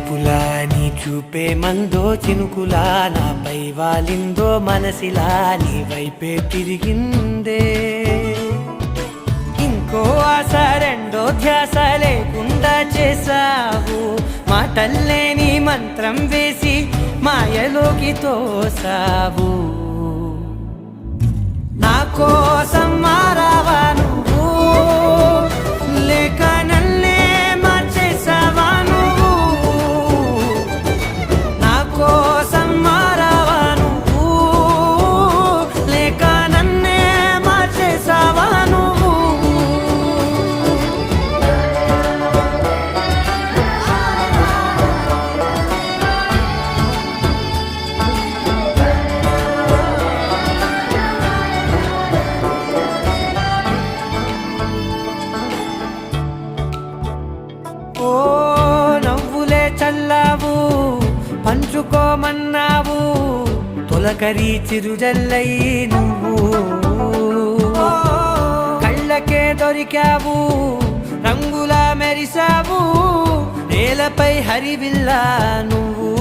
చూపులా నీ చూపే మందో చినుకులా నాపై వాలిందో మనసిలా నీ వైపే తిరిగిందే ఇంకో ఆశ రెండో ధ్యాస లేకుండా చేసావు మాటల్లే నీ మంత్రం వేసి మాయలోకి తోసావు నా కోసం మారావా నువ్వు లేక నన్నే మార్చేసావా నువ్వు నా కోసం మారావా నువ్వు లేక నన్నే మార్చేసావా నువ్వు ఓ నవ్వులే చల్లావు పంచుకోమన్నావు తొలకరి చిరుజల్లై నువ్వు కళ్ళకే దొరికావు రంగులా మెరిసావు నేలపై హరివిల్లా నువ్వు